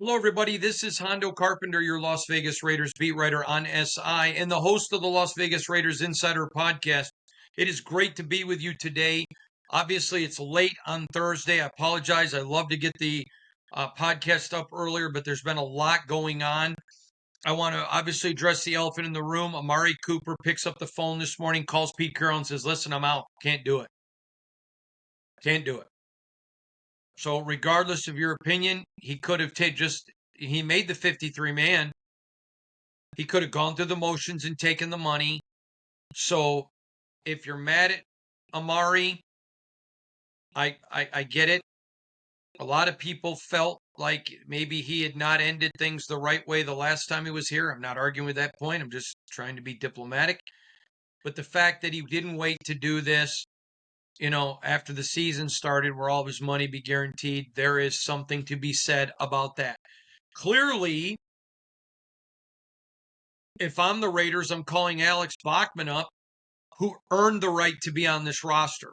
Hello, everybody. This is Hondo Carpenter, your Las Vegas Raiders beat writer on SI and the host of the Las Vegas Raiders Insider Podcast. It is great to be with you today. Obviously, it's late on Thursday. I apologize. I love to get the podcast up earlier, but there's been a lot going on. I want to obviously address the elephant in the room. Amari Cooper picks up the phone this morning, calls Pete Carroll and says, "Listen, I'm out. Can't do it. Can't do it." So, regardless of your opinion, he could have he made the 53 man. He could have gone through the motions and taken the money. So, if you're mad at Amari, I get it. A lot of people felt like maybe he had not ended things the right way the last time he was here. I'm not arguing with that point. I'm just trying to be diplomatic. But the fact that he didn't wait to do this, after the season started where all of his money be guaranteed, there is something to be said about that. Clearly, if I'm the Raiders, I'm calling Alex Bachman up, who earned the right to be on this roster.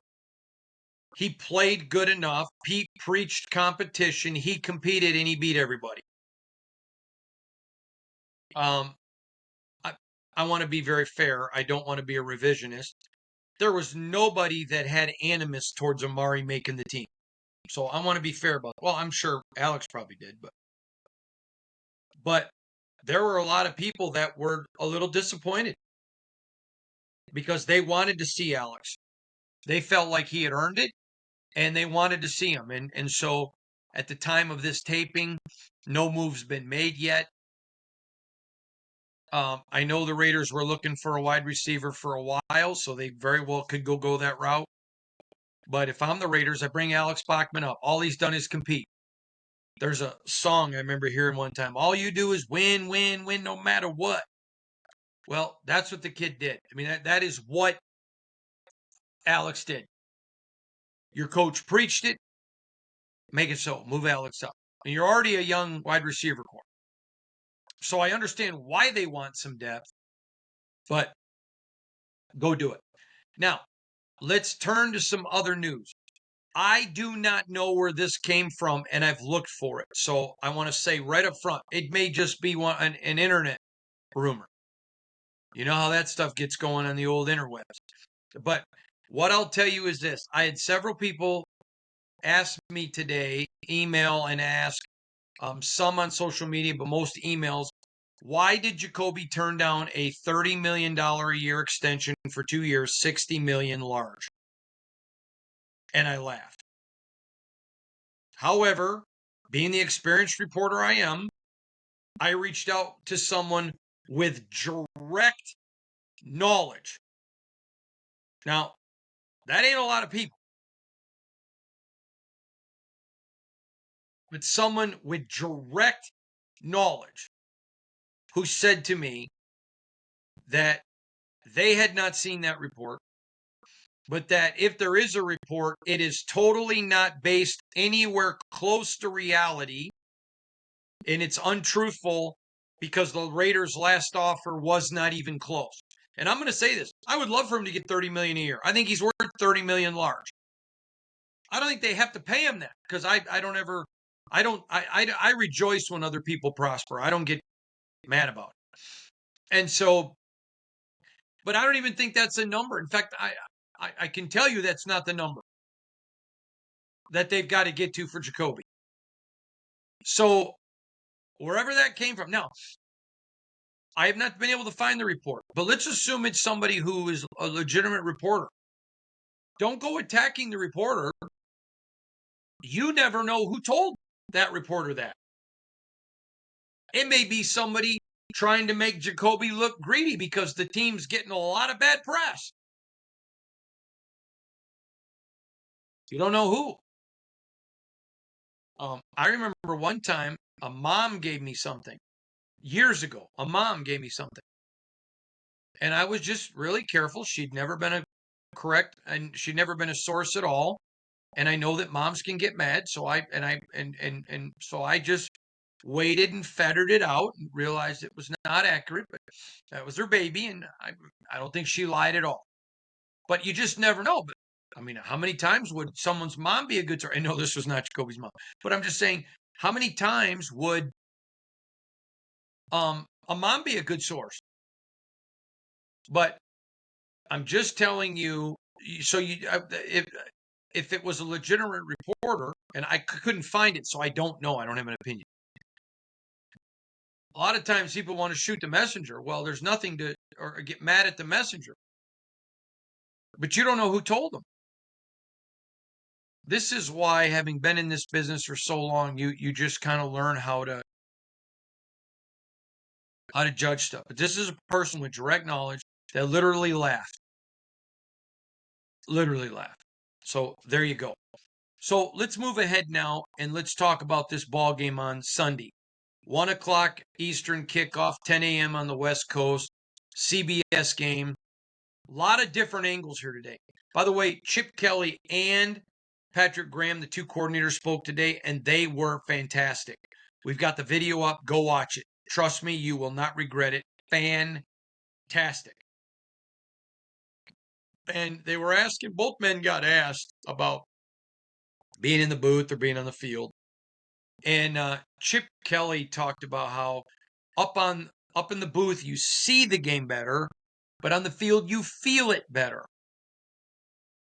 He played good enough. Pete preached competition. He competed and he beat everybody. I want to be very fair. I don't want to be a revisionist. There was nobody that had animus towards Amari making the team. So I want to be fair about it. Well, I'm sure Alex probably did, but there were a lot of people that were a little disappointed because they wanted to see Alex. They felt like he had earned it and they wanted to see him. And so at the time of this taping, no move's been made yet. I know the Raiders were looking for a wide receiver for a while, so they very well could go that route. But if I'm the Raiders, I bring Alex Bachman up. All he's done is compete. There's a song I remember hearing one time. All you do is win, win, win, no matter what. Well, that's what the kid did. I mean, that is what Alex did. Your coach preached it. Make it so. Move Alex up. And you're already a young wide receiver core. So I understand why they want some depth, but go do it. Now, let's turn to some other news. I do not know where this came from, and I've looked for it. So I want to say right up front, it may just be an internet rumor. You know how that stuff gets going on the old interwebs. But what I'll tell you is this. I had several people ask me today, email and ask, some on social media, but most emails, why did Jakobi turn down a $30 million a year extension for 2 years, $60 million large? And I laughed. However, being the experienced reporter I am, I reached out to someone with direct knowledge. Now, that ain't a lot of people. But someone with direct knowledge who said to me that they had not seen that report, but that if there is a report, it is totally not based anywhere close to reality, and it's untruthful because the Raiders' last offer was not even close. And I'm going to say this. I would love for him to get $30 million a year. I think he's worth $30 million large. I don't think they have to pay him that because I rejoice when other people prosper. I don't get mad about it. And so, but I don't even think that's a number. In fact, I can tell you that's not the number that they've got to get to for Jakobi. So wherever that came from. Now, I have not been able to find the report, but let's assume it's somebody who is a legitimate reporter. Don't go attacking the reporter. You never know who told that reporter that. It may be somebody trying to make Jakobi look greedy because the team's getting a lot of bad press. You don't know who. I remember one time a mom gave me something years ago. A mom gave me something. And I was just really careful. She'd never been she'd never been a source at all. And I know that moms can get mad. So so I just waited and fettered it out and realized it was not accurate, but that was her baby. And I don't think she lied at all. But you just never know. But I mean, how many times would someone's mom be a good source? I know this was not Jakobi's mom, but I'm just saying How many times would Amon be a good source? But I'm just telling you. So if it was a legitimate reporter, and I couldn't find it, so I don't know. I don't have an opinion. A lot of times people want to shoot the messenger. Well, there's nothing to, or get mad at the messenger. But you don't know who told them. This is why, having been in this business for so long, you just kind of learn how to judge stuff. But this is a person with direct knowledge that literally laughed. Literally laughed. So there you go. So let's move ahead now and let's talk about this ball game on Sunday. 1 o'clock Eastern kickoff, 10 a.m. on the West Coast, CBS game. A lot of different angles here today. By the way, Chip Kelly and Patrick Graham, the two coordinators, spoke today, and they were fantastic. We've got the video up. Go watch it. Trust me, you will not regret it. Fantastic. And they were asking, both men got asked about being in the booth or being on the field. And Chip Kelly talked about how up in the booth you see the game better, but on the field you feel it better.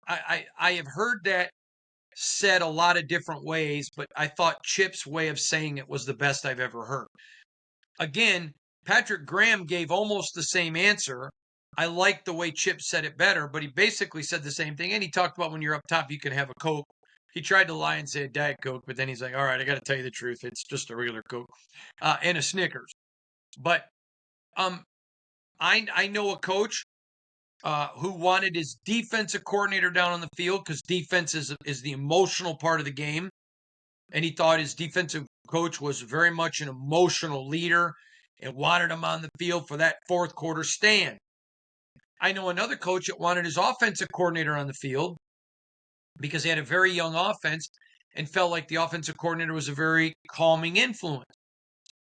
I have heard that said a lot of different ways, but I thought Chip's way of saying it was the best I've ever heard. Again, Patrick Graham gave almost the same answer. I liked the way Chip said it better, but he basically said the same thing. And he talked about when you're up top, you can have a Coke. He tried to lie and say a Diet Coke, but then he's like, all right, I got to tell you the truth. It's just a regular Coke and a Snickers. But I know a coach who wanted his defensive coordinator down on the field because defense is the emotional part of the game. And he thought his defensive coach was very much an emotional leader and wanted him on the field for that fourth quarter stand. I know another coach that wanted his offensive coordinator on the field because he had a very young offense and felt like the offensive coordinator was a very calming influence.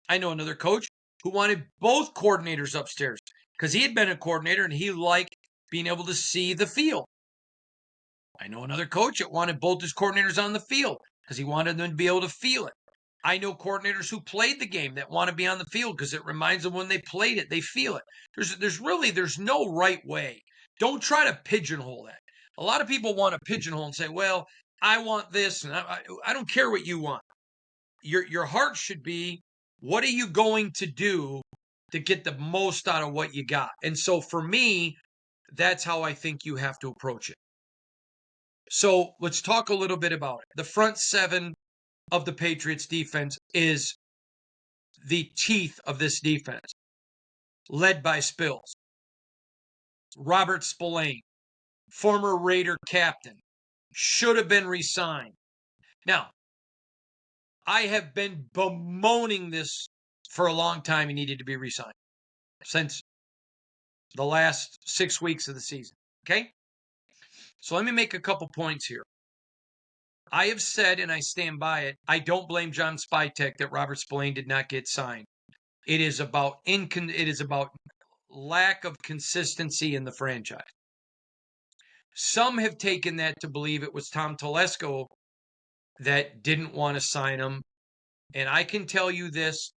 I know another coach who wanted both coordinators upstairs because he had been a coordinator and he liked being able to see the field. I know another coach that wanted both his coordinators on the field because he wanted them to be able to feel it. I know coordinators who played the game that want to be on the field because it reminds them when they played it, they feel it. There's no right way. Don't try to pigeonhole that. A lot of people want to pigeonhole and say, well, I want this, and I don't care what you want. Your heart should be, what are you going to do to get the most out of what you got? And so for me, that's how I think you have to approach it. So let's talk a little bit about it. The front seven of the Patriots defense is the teeth of this defense, led by Spills. Robert Spillane, former Raider captain, should have been re-signed. Now, I have been bemoaning this for a long time. He needed to be re-signed since the last 6 weeks of the season. Okay? So let me make a couple points here. I have said, and I stand by it, I don't blame John Spytek that Robert Spillane did not get signed. It is about lack of consistency in the franchise. Some have taken that to believe it was Tom Telesco that didn't want to sign him. And I can tell you this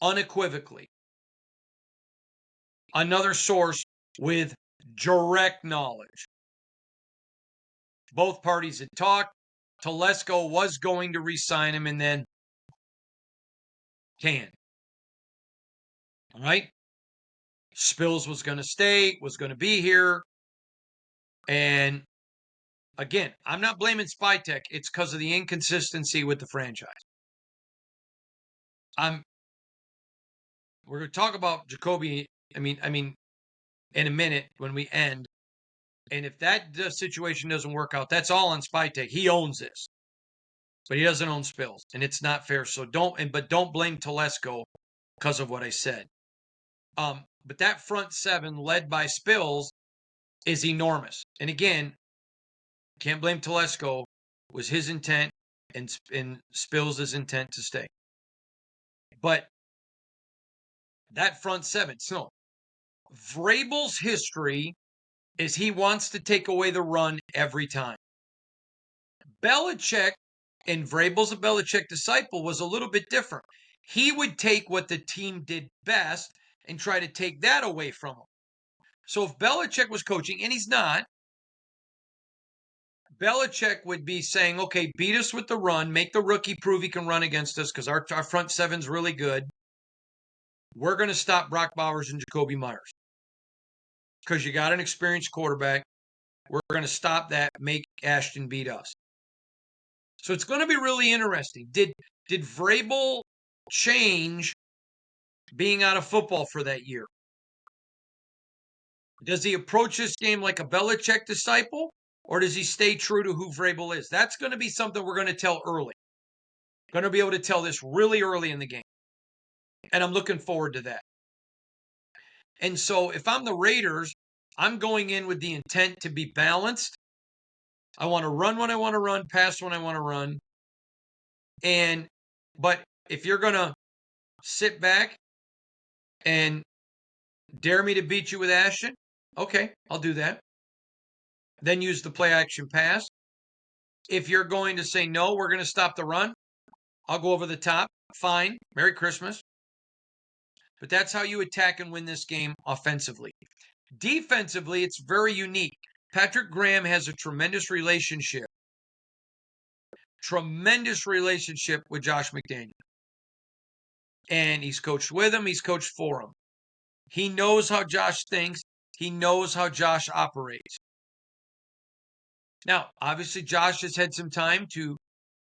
unequivocally. Another source with direct knowledge. Both parties had talked. Telesco was going to re-sign him and then canned. All right? Spills was going to stay, was going to be here. And again, I'm not blaming Spytek. It's because of the inconsistency with the franchise. We're going to talk about Jakobi. I mean, in a minute when we end. And if that situation doesn't work out, that's all on Spytek. He owns this, but he doesn't own Spills, and it's not fair. So don't blame Telesco because of what I said. But that front seven led by Spills is enormous. And again, can't blame Telesco. It was his intent and Spills' intent to stay. But that front seven, so Vrabel's history is he wants to take away the run every time. Belichick And Vrabel's a Belichick disciple was a little bit different. He would take what the team did best and try to take that away from them. So if Belichick was coaching, and he's not, Belichick would be saying, okay, beat us with the run, make the rookie prove he can run against us because our front seven's really good. We're going to stop Brock Bowers and Jakobi Meyers because you got an experienced quarterback. We're going to stop that, make Ashton beat us. So it's going to be really interesting. Did Vrabel change being out of football for that year? Does he approach this game like a Belichick disciple, or does he stay true to who Vrabel is? That's going to be something we're going to tell early. Going to be able to tell this really early in the game. And I'm looking forward to that. And so if I'm the Raiders, I'm going in with the intent to be balanced. I want to run when I want to run, pass when I want to run. But if you're going to sit back and dare me to beat you with Ashton, okay, I'll do that. Then use the play action pass. If you're going to say, no, we're going to stop the run, I'll go over the top. Fine. Merry Christmas. But that's how you attack and win this game offensively. Defensively, it's very unique. Patrick Graham has a tremendous relationship with Josh McDaniel. And he's coached with him. He's coached for him. He knows how Josh thinks. He knows how Josh operates. Now, obviously, Josh has had some time to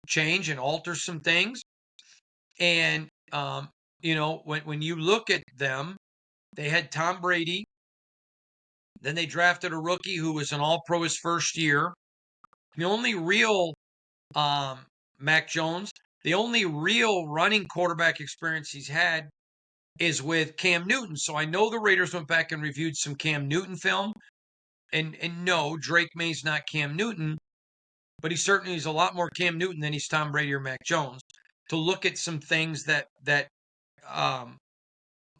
change and alter some things. And, when you look at them, they had Tom Brady. Then they drafted a rookie who was an all-pro his first year. The only real Mac Jones, the only real running quarterback experience he's had is with Cam Newton. So I know the Raiders went back and reviewed some Cam Newton film. And no, Drake May's not Cam Newton, but he certainly is a lot more Cam Newton than he's Tom Brady or Mac Jones. To look at some things that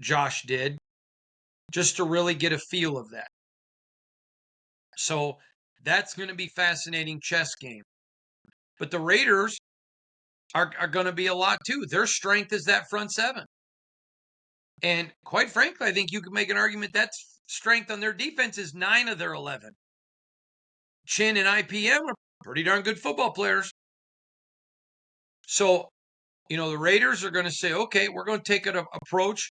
Josh did, just to really get a feel of that. So that's going to be fascinating chess game. But the Raiders are going to be a lot too. Their strength is that front seven. And quite frankly, I think you could make an argument that strength on their defense is 9 of their 11. Chin and IPM are pretty darn good football players. So, the Raiders are going to say, okay, we're going to take an approach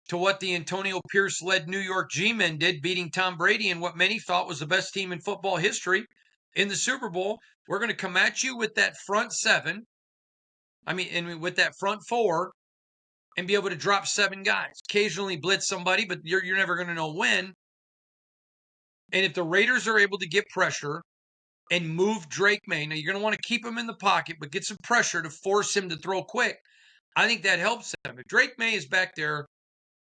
to what the Antonio Pierce-led New York G-Men did, beating Tom Brady and what many thought was the best team in football history in the Super Bowl. We're going to come at you with that front seven. And with that front four, and be able to drop 7 guys. Occasionally blitz somebody, but you're never going to know when. And if the Raiders are able to get pressure and move Drake May, now you're going to want to keep him in the pocket, but get some pressure to force him to throw quick. I think that helps them. If Drake May is back there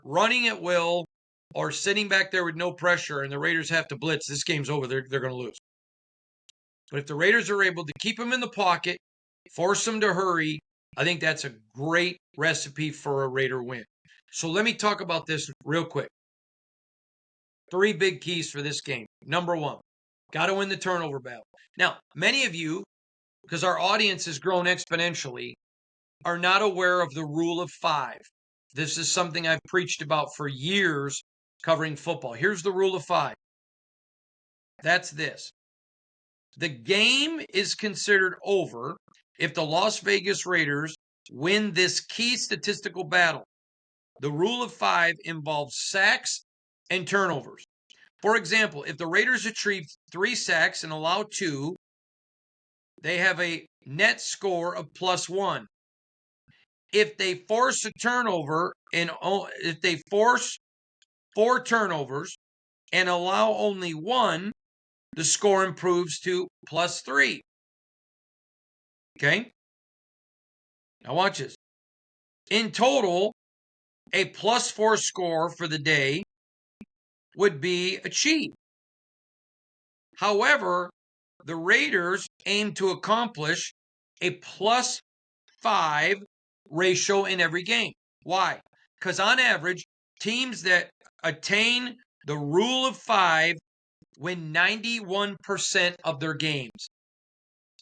running at will or sitting back there with no pressure and the Raiders have to blitz, this game's over. They're going to lose. But if the Raiders are able to keep him in the pocket, force him to hurry, I think that's a great recipe for a Raider win. So let me talk about this real quick. 3 big keys for this game. Number 1, got to win the turnover battle. Now, many of you, because our audience has grown exponentially, are not aware of the rule of 5. This is something I've preached about for years covering football. Here's the rule of 5. That's this. The game is considered over if the Las Vegas Raiders win this key statistical battle. The rule of 5 involves sacks and turnovers. For example, if the Raiders achieve 3 sacks and allow 2, they have a net score of +1. If they force a turnover and if they force 4 turnovers and allow only 1, the score improves to +3. Okay? Now watch this. In total, a +4 score for the day would be achieved. However, the Raiders aim to accomplish a +5 ratio in every game. Why? Because on average, teams that attain the rule of 5 win 91% of their games.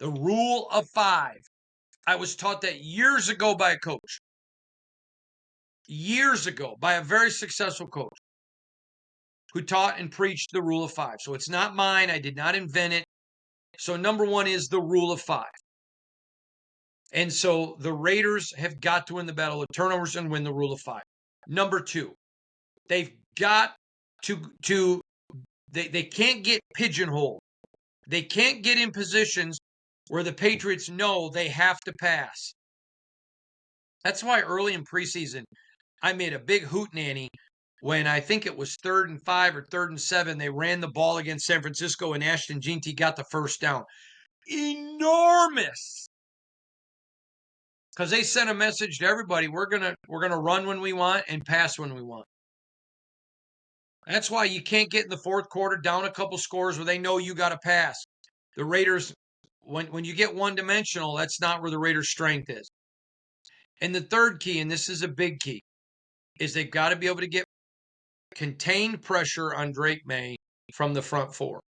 The rule of 5. I was taught that years ago by a coach. Years ago by a very successful coach who taught and preached the rule of 5. So it's not mine. I did not invent it. So number 1 is the rule of 5. And so the Raiders have got to win the battle of turnovers and win the rule of 5. Number 2, they've got to they can't get pigeonholed. They can't get in positions where the Patriots know they have to pass. That's why early in preseason, I made a big hootenanny when I think it was 3rd and 5 or 3rd and 7. They ran the ball against San Francisco and Ashton Jeanty got the first down. Enormous. Because they sent a message to everybody, we're gonna run when we want and pass when we want. That's why you can't get in the fourth quarter down a couple scores where they know you got to pass. The Raiders, when you get one-dimensional, that's not where the Raiders' strength is. And the third key, and this is a big key, is they've got to be able to get contained pressure on Drake May from the front 4.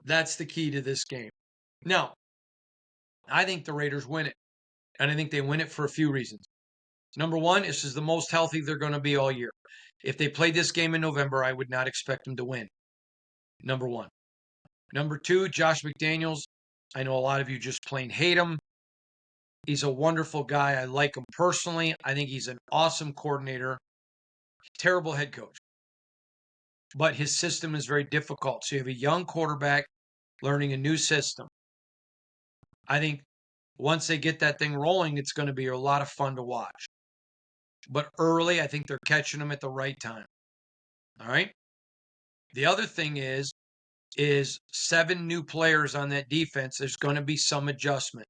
That's the key to this game. Now, I think the Raiders win it. And I think they win it for a few reasons. Number 1, this is the most healthy they're going to be all year. If they played this game in November, I would not expect them to win. Number 1. Number 2, Josh McDaniels. I know a lot of you just plain hate him. He's a wonderful guy. I like him personally. I think he's an awesome coordinator. Terrible head coach. But his system is very difficult. So you have a young quarterback learning a new system. I think once they get that thing rolling, it's going to be a lot of fun to watch. But early, I think they're catching them at the right time. All right? The other thing is 7 new players on that defense. There's going to be some adjustment.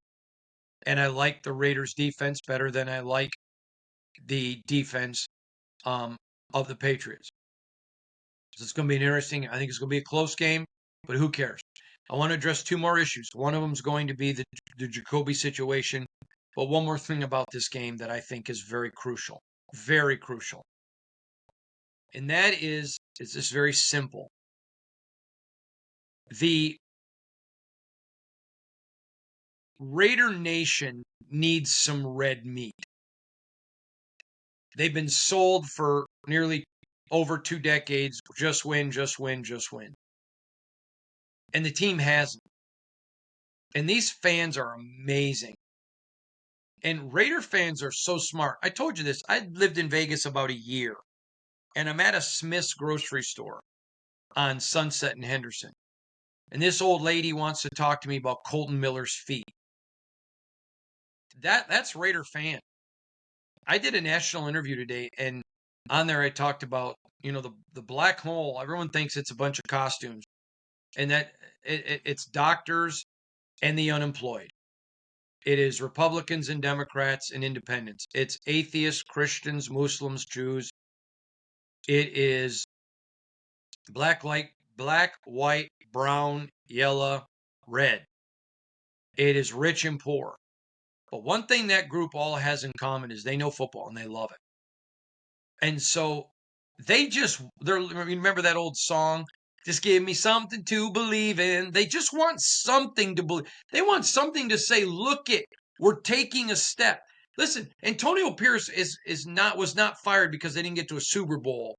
And I like the Raiders' defense better than I like the defense of the Patriots. So it's going to be an interesting, I think it's going to be a close game, but who cares? I want to address 2 more issues. One of them is going to be the Jakobi situation. But one more thing about this game that I think is very crucial. Very crucial. And that is this very simple. The Raider Nation needs some red meat. They've been sold for nearly over 2 decades. Just win, just win, just win. And the team hasn't. And these fans are amazing. And Raider fans are so smart. I told you this. I lived in Vegas about a year. And I'm at a Smith's grocery store on Sunset and Henderson. And this old lady wants to talk to me about Colton Miller's feet. That's Raider fan. I did a national interview today, and on there I talked about, the black hole. Everyone thinks it's a bunch of costumes. And that it's doctors and the unemployed. It is Republicans and Democrats and independents. It's atheists, Christians, Muslims, Jews. It is black, white, brown, yellow, red. It is rich and poor. But one thing that group all has in common is they know football and they love it. And so remember that old song? Just give me something to believe in. They just want something to believe. They want something to say, look it, we're taking a step. Listen, Antonio Pierce was not fired because they didn't get to a Super Bowl.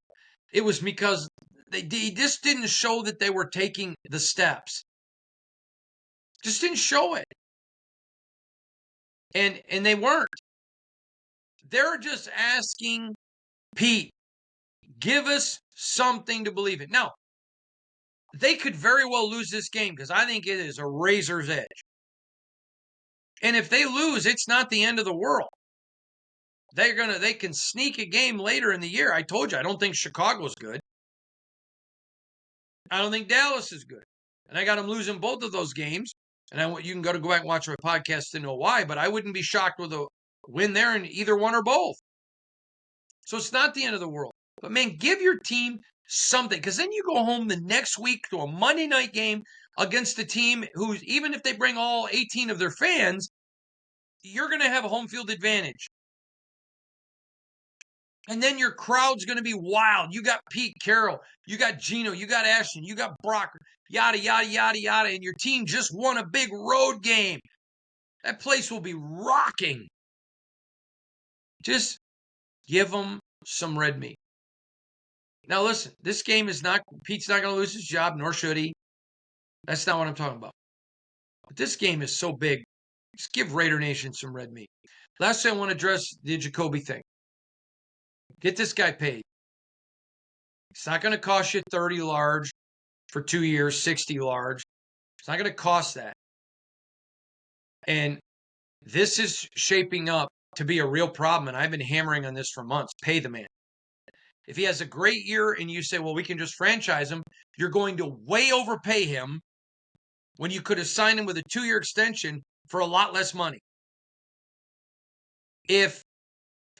It was because they just didn't show that they were taking the steps. Just didn't show it. And they weren't. They're just asking Pete, give us something to believe in. Now, they could very well lose this game because I think it is a razor's edge. And if they lose, it's not the end of the world. They can sneak a game later in the year. I told you, I don't think Chicago's good. I don't think Dallas is good. And I got them losing both of those games. And you can go back and watch my podcast to know why, but I wouldn't be shocked with a win there in either one or both. So it's not the end of the world. But man, give your team something, because then you go home the next week to a Monday night game against a team who's, even if they bring all 18 of their fans, you're going to have a home field advantage. And then your crowd's going to be wild. You got Pete Carroll, you got Gino, you got Ashton, you got Brock, yada, yada, yada, yada. And your team just won a big road game. That place will be rocking. Just give them some red meat. Now, listen, this game is not, Pete's not going to lose his job, nor should he. That's not what I'm talking about. But this game is so big. Just give Raider Nation some red meat. Last thing I want to address the Jakobi thing. Get this guy paid. It's not going to cost you 30 large for 2 years, 60 large. It's not going to cost that. And this is shaping up to be a real problem, and I've been hammering on this for months. Pay the man. If he has a great year and you say, well, we can just franchise him, you're going to way overpay him when you could have signed him with a 2-year extension for a lot less money. If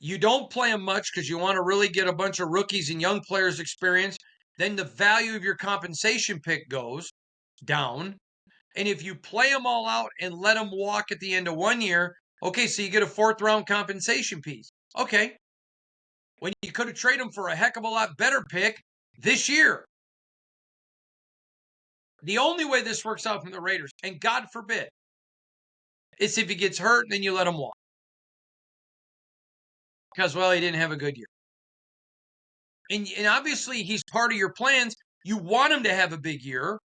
you don't play him much because you want to really get a bunch of rookies and young players experience, then the value of your compensation pick goes down. And if you play them all out and let them walk at the end of 1 year, okay, so you get a 4th-round compensation piece. Okay. When you could have traded him for a heck of a lot better pick this year. The only way this works out from the Raiders, and God forbid, is if he gets hurt and then you let him walk. Because, well, he didn't have a good year. And obviously, he's part of your plans. You want him to have a big year.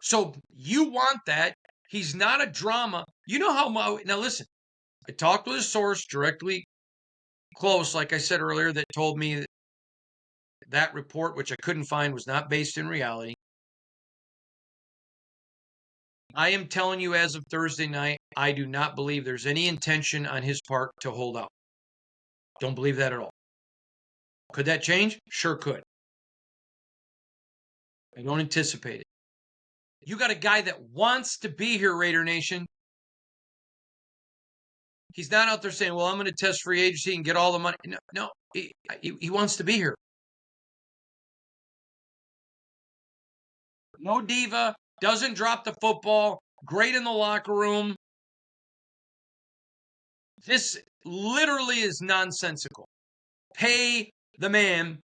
So you want that. He's not a drama. You know how, now listen, I talked with a source directly close, like I said earlier, that told me that report, which I couldn't find, was not based in reality. I am telling you as of Thursday night, I do not believe there's any intention on his part to hold out. Don't believe that at all. Could that change? Sure could. I don't anticipate it. You got a guy that wants to be here, Raider Nation. He's not out there saying, well, I'm going to test free agency and get all the money. No, he wants to be here. No diva, doesn't drop the football, great in the locker room. This literally is nonsensical. Pay the man,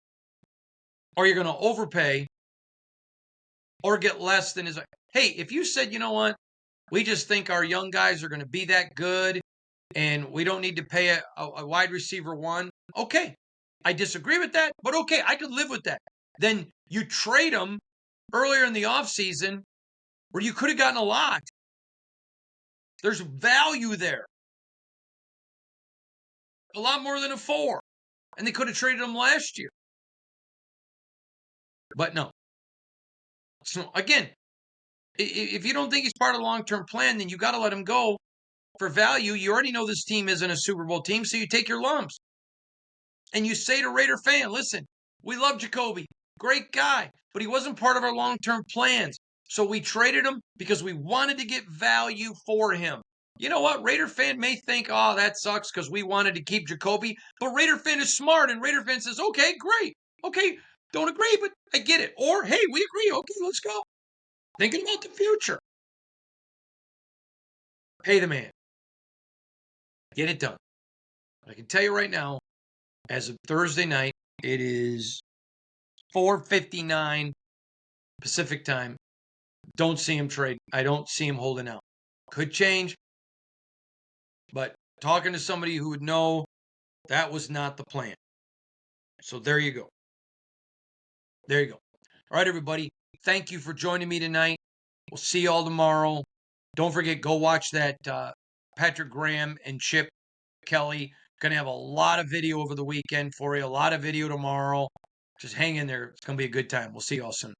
or you're going to overpay, or get less than his. Hey, if you said, you know what, we just think our young guys are going to be that good, and we don't need to pay a wide receiver 1, okay. I disagree with that, but okay, I could live with that. Then you trade them earlier in the offseason where you could have gotten a lot. There's value there. A lot more than a 4. And they could have traded him last year. But no. So again, if you don't think he's part of the long-term plan, then you got to let him go for value. You already know this team isn't a Super Bowl team, so you take your lumps. And you say to Raider fan, listen, we love Jakobi. Great guy, but he wasn't part of our long-term plans. So we traded him because we wanted to get value for him. You know what? Raider fan may think, oh, that sucks because we wanted to keep Jakobi. But Raider fan is smart, and Raider fan says, okay, great. Okay, don't agree, but I get it. Or, hey, we agree. Okay, let's go. Thinking about the future. Pay the man. Get it done. I can tell you right now, as of Thursday night, it is 4:59 Pacific time. Don't see him trade. I don't see him holding out. Could change. But talking to somebody who would know, that was not the plan. So there you go. There you go. All right, everybody. Thank you for joining me tonight. We'll see you all tomorrow. Don't forget, go watch that Patrick Graham and Chip Kelly. Going to have a lot of video over the weekend for you. A lot of video tomorrow. Just hang in there. It's going to be a good time. We'll see you all soon.